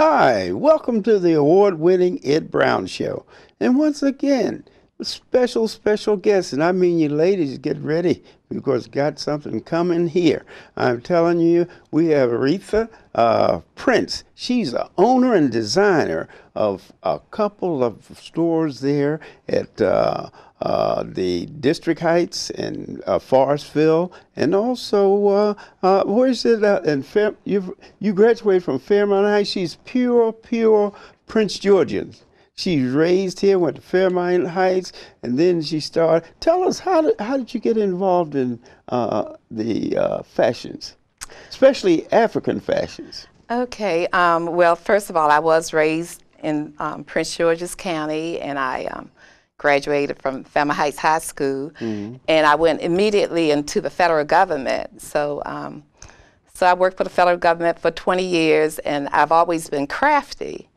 Hi, welcome to the award-winning Ed Brown Show. And once again, a special guest. And I mean, you ladies, get ready because got something coming here. I'm telling you, we have Aretha Prince. She's the owner and designer of a couple of stores there at the District Heights and Forestville, and also where is it? You graduated from Fairmont Heights. She's pure Prince Georgian. She's raised here, went to Fairmont Heights, and then she started. Tell us, how did you get involved in the fashions, especially African fashions? Okay. Well, first of all, I was raised in Prince George's County, and I graduated from Fairmont Heights High School, and I went immediately into the federal government. So I worked for the federal government for 20 years, and I've always been crafty.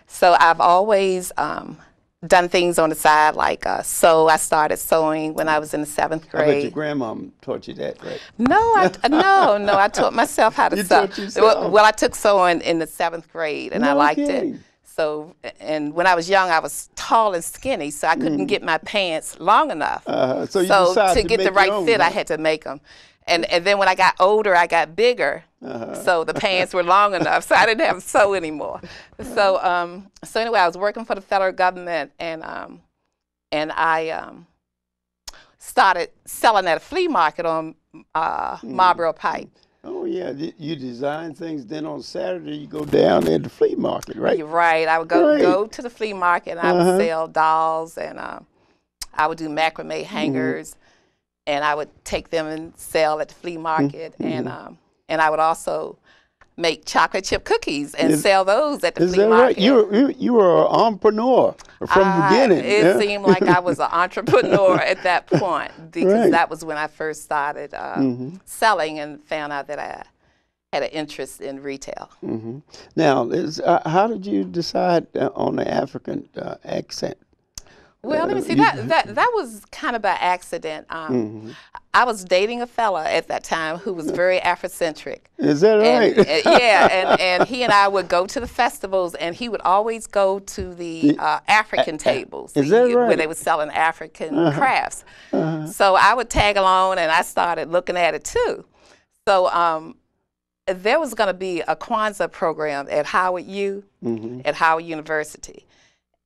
So I've always done things on the side, like sew. I started sewing when I was in the 7th grade. I bet your grandma taught you that, right? No, no, I taught myself how to sew. Taught yourself? Well, I took sewing in the 7th grade, and I liked Okay. it. So, and when I was young, I was tall and skinny, so I couldn't get my pants long enough. So you decided to get make the right your own, fit, I huh? had to make them. And then when I got older, I got bigger, so the pants were long enough, so I didn't have to sew anymore. So anyway, I was working for the federal government, and I started selling at a flea market on Marlboro Pike. Oh yeah, you design things. Then on Saturday you go down at the flea market, right? You're right. I would go to the flea market, and I would sell dolls, and I would do macrame hangers, and I would take them and sell at the flea market, and I would also make chocolate chip cookies and sell those at the Is flea that market. right? You were an entrepreneur from the beginning. It yeah? seemed like I was an entrepreneur at that point, because Right. that was when I first started selling and found out that I had an interest in retail. Now, how did you decide on the African accent? Well, let me see. That was kind of by accident. I was dating a fella at that time who was very Afrocentric. Is that right? Yeah, and he and I would go to the festivals, and he would always go to the African tables. Is that right? Where they were selling African crafts. So I would tag along, and I started looking at it too. So there was going to be a Kwanzaa program at Howard U, at Howard University.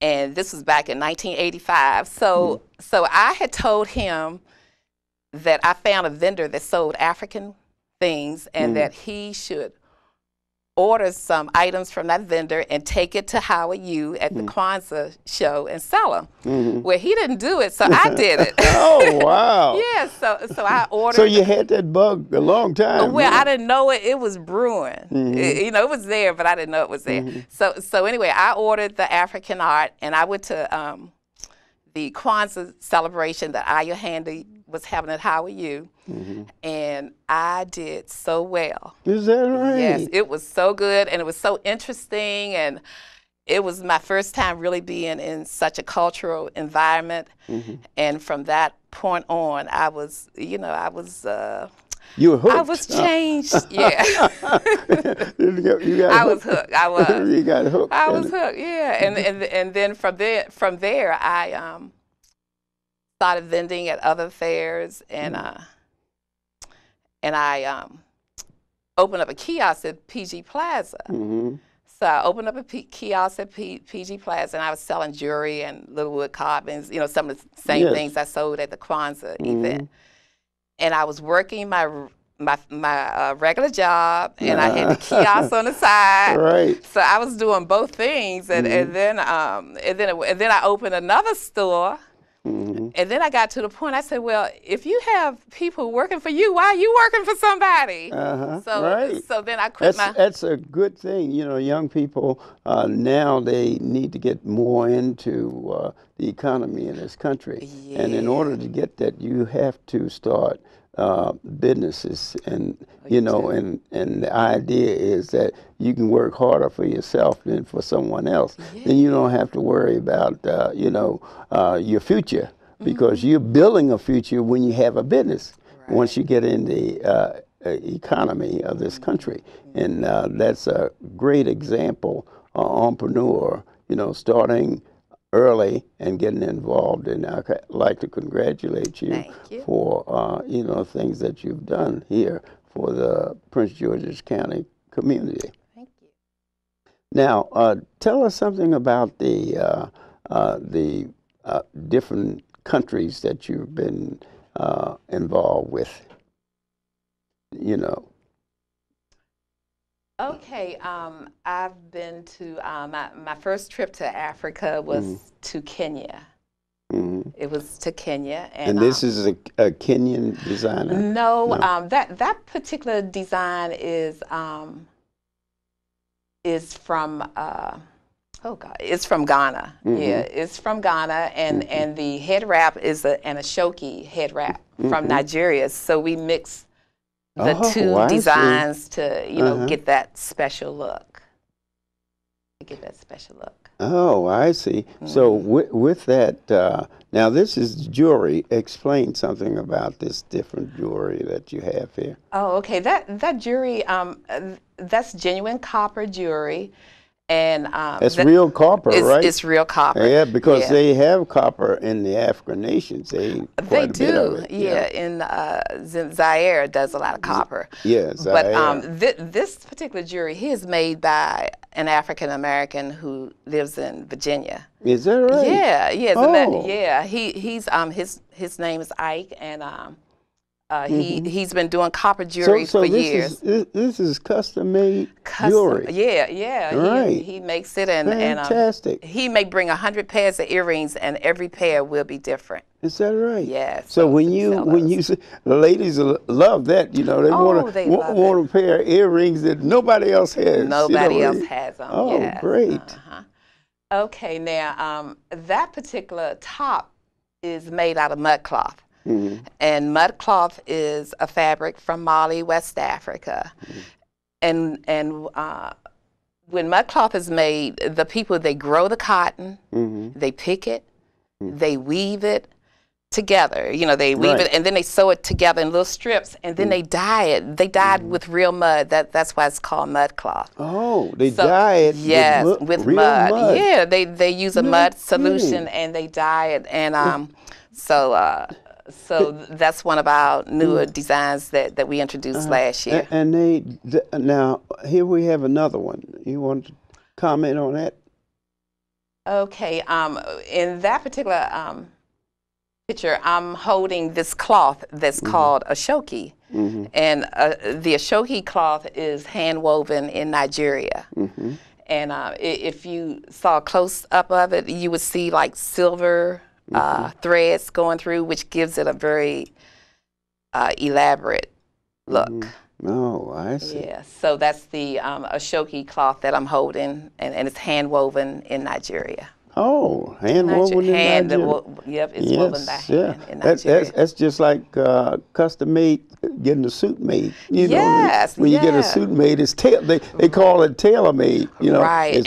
And this was back in 1985. So I had told him that I found a vendor that sold African things, and that he should order some items from that vendor and take it to Howard U at the Kwanzaa show and sell them. Well, he didn't do it, so I did it. Oh, wow. Yeah, so I ordered. So you had that bug a long time. Well, huh? I didn't know it. It was brewing. It was there, but I didn't know it was there. So anyway, I ordered the African art, and I went to the Kwanzaa celebration that Aya Handy was having at Howard U, and I did so well. Is that right? Yes, it was so good, and it was so interesting, and it was my first time really being in such a cultural environment. And from that point on, I was, you You were hooked. I was changed. Yeah. You got I was hooked. hooked. I was. You got hooked. I was hooked. Yeah. And then from there, I started vending at other fairs, and I opened up a kiosk at PG Plaza. So I opened up a kiosk at PG Plaza, and I was selling jewelry and little wood carvings, some of the same things I sold at the Kwanzaa event. And I was working my regular job, and I had the kiosk on the side. Right. So I was doing both things, and then I opened another store. And then I got to the point, I said, well, if you have people working for you, why are you working for somebody? So then I quit That's a good thing. Young people now, they need to get more into the economy in this country. Yeah. And in order to get that, you have to start businesses, and and the idea is that you can work harder for yourself than for someone else. Then you don't have to worry about your future, because you're building a future when you have a business. Once you get in the economy of this country, and that's a great example entrepreneur, starting early and getting involved. And I'd like to congratulate you Thank you. for, things that you've done here for the Prince George's County community. Thank you. Now, tell us something about the different countries that you've been involved with. Okay, I've been to, my first trip to Africa was to Kenya. Mm-hmm. It was to Kenya. And this is a Kenyan designer? No, that particular design is from, it's from Ghana. Mm-hmm. Yeah, it's from Ghana, and the head wrap is an Ashoki head wrap from Nigeria. So we mix the two designs to, get that special look. Oh, I see. So with that, now this is jewelry. Explain something about this different jewelry that you have here. Oh, okay. That jewelry, that's genuine copper jewelry. And it's real copper, right? It's real copper. Yeah, because they have copper in the African nations. They do. Yeah. In Zaire does a lot of copper. Yeah, Zaire. But this particular jewelry here is made by an African American who lives in Virginia. Is that right? Yeah, yeah. Oh. His name is Ike, and he's been doing copper jewelry for years. This is custom made jewelry. Yeah. Right. He makes it, and fantastic. He may bring 100 pairs of earrings, and every pair will be different. Is that right? Yeah. So when you say, the ladies love that, they want a pair of earrings that nobody else has. Nobody else has them. Oh, yes. Great. Okay, now that particular top is made out of mud cloth. Mm-hmm. And mud cloth is a fabric from Mali, West Africa. Mm-hmm. And when mud cloth is made, the people, they grow the cotton, they pick it, they weave it together. They weave it, and then they sew it together in little strips, and then they dye it. They dye it with real mud. That's why it's called mud cloth. Oh, they dye it with real mud. Yeah, they use a mud solution, and they dye it. And so that's one of our newer designs that we introduced last year. And now here we have another one. You want to comment on that? Okay. In that particular picture, I'm holding this cloth that's called Ashoki, and the Ashoki cloth is hand woven in Nigeria. And if you saw a close up of it, you would see like silver threads going through, which gives it a very elaborate look. Oh, I see. Yeah, so that's the Ashoki cloth that I'm holding, and it's hand woven in Nigeria. Oh, hand woven in Nigeria. Yep, it's woven by hand in Nigeria. That's just like custom made, getting a suit made. When you get a suit made, it's they call it tailor made. Right,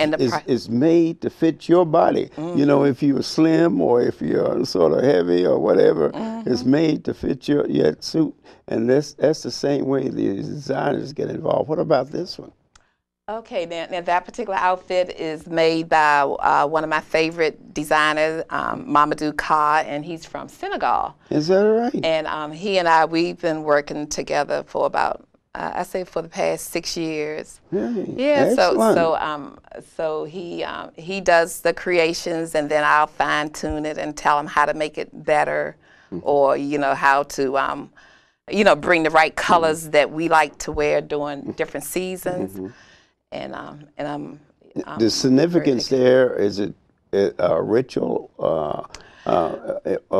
it's made to fit your body. If you're slim or if you're sort of heavy or whatever, it's made to fit your suit. And that's the same way the designers get involved. What about this one? Okay, now that particular outfit is made by one of my favorite designers, Mamadou Ka, and he's from Senegal. Is that right? And he and we've been working together for about, I say for the past 6 years. Really? Yeah, excellent. so he does the creations, and then I'll fine tune it and tell him how to make it better, or how to bring the right colors that we like to wear during different seasons. And I'm the significance there, is it a ritual, or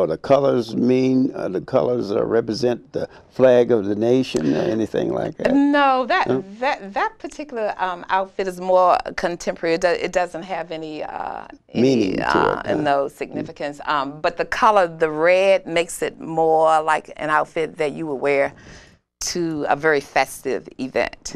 the colors represent the flag of the nation, or anything like that? No, that particular outfit is more contemporary. It doesn't have any meaning to it. No significance. But the color, the red, makes it more like an outfit that you would wear to a very festive event.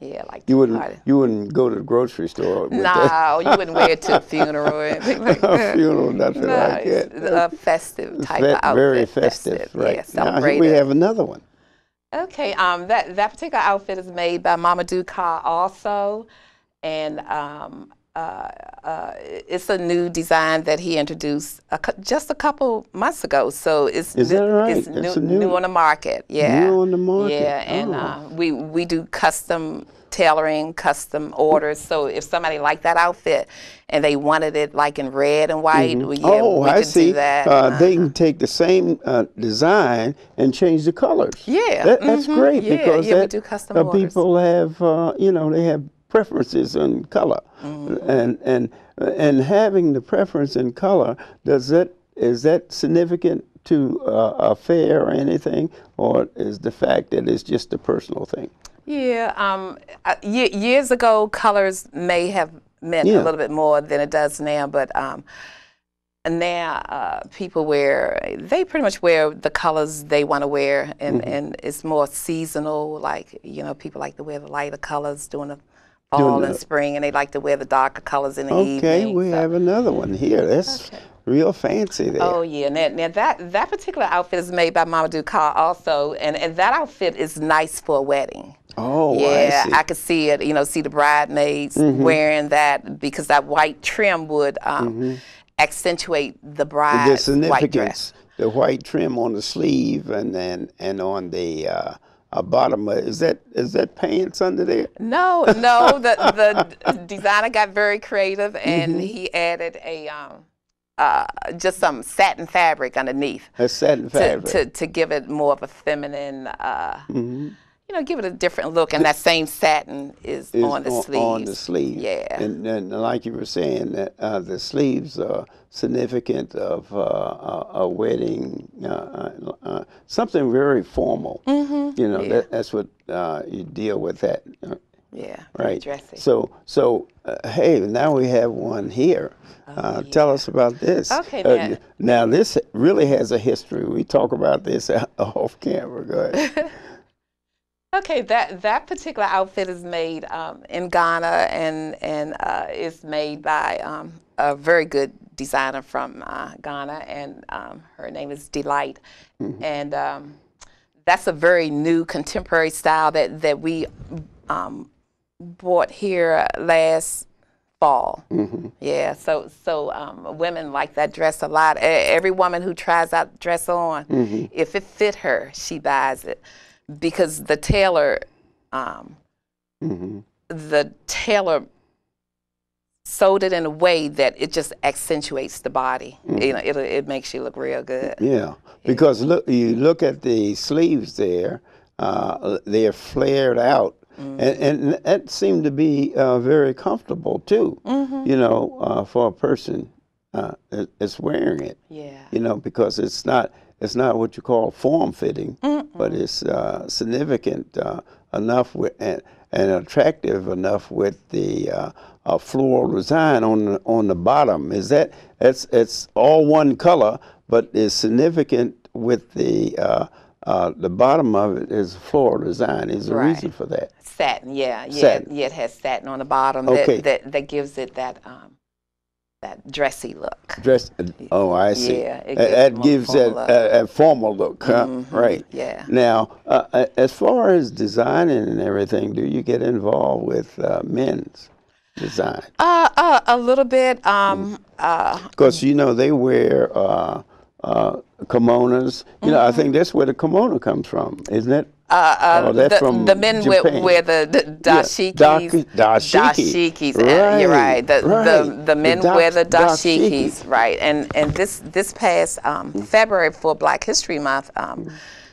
Yeah, like you wouldn't go to the grocery store with that. You wouldn't wear it to a funeral or anything like that. A funeral, nothing like that. A festive type of outfit. Very festive, right. Yeah, celebrated. Now, here we have another one. Okay, that particular outfit is made by Mamadou Ka also, and it's a new design that he introduced just a couple months ago. So it's Is that right? It's new on the market. Yeah, new on the market. Yeah, and we do custom tailoring, custom orders. So if somebody liked that outfit and they wanted it like in red and white, we I could see. do that. They can take the same design and change the colors. Yeah, that's great because we do custom orders. People have, they have preferences in color, and having the preference in color, is that significant to a fair or anything, or is the fact that it's just a personal thing? Yeah, years ago, colors may have meant a little bit more than it does now, but now people they pretty much wear the colors they want to wear, and it's more seasonal. Like, people like to wear the lighter colors during the fall and spring, and they like to wear the darker colors in the evening. Okay, we have another one here. That's real fancy there. Oh yeah, now that particular outfit is made by Mama Ducal also, and that outfit is nice for a wedding. Oh, yeah, I see. I could see it. See the bridesmaids wearing that, because that white trim would accentuate the bride's white dress. The white trim on the sleeve and on the bottom. Is that pants under there? No. The designer got very creative, and he added just some satin fabric underneath. A satin fabric to give it more of a feminine. Give it a different look, and that same satin is on the sleeves. On the sleeve. Yeah. And like you were saying, that the sleeves are significant of a wedding, something very formal. That's what you deal with that. Yeah. Right. Dressy. So hey, now we have one here. Tell us about this. Okay, now this really has a history. We talk about this off camera. Go ahead. Okay, that particular outfit is made in Ghana, and is made by a very good designer from Ghana, and her name is Delight, and that's a very new contemporary style that we bought here last fall. Yeah, so women like that dress a lot. Every woman who tries out the dress on, if it fit her, she buys it. Because the tailor sewed it in a way that it just accentuates the body. It makes you look real good. Yeah, because you look at the sleeves there; they're flared out, and that seemed to be very comfortable too. For a person that's wearing it. Yeah. Because it's not what you call form fitting, but it's significant enough and attractive enough with the floral design on the bottom. It's all one color, but it's significant with the bottom of it is floral design. Is the reason for that? Satin, yeah. Satin. Yeah, it has satin on the bottom that gives it that dressy look. Oh, I see. Yeah, that gives a formal look, huh? Right. Yeah. Now, as far as designing and everything, do you get involved with men's design? A little bit. Because they wear kimonos. I think that's where the kimono comes from, isn't it? That's from the men Japan. wear the dashikis. Dashikis. Right. You're right. The men wear the dashikis. Right. And this past February for Black History Month,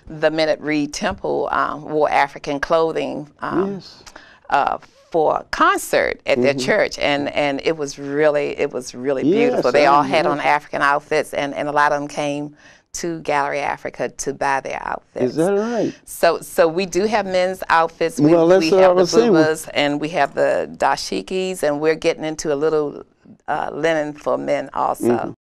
the men at Reed Temple wore African clothing for a concert at their church, and it was really beautiful. They all had on African outfits, and a lot of them came to Gallery Africa to buy their outfits. Is that right? So we do have men's outfits. We have the bubas, and we have the dashikis, and we're getting into a little linen for men also.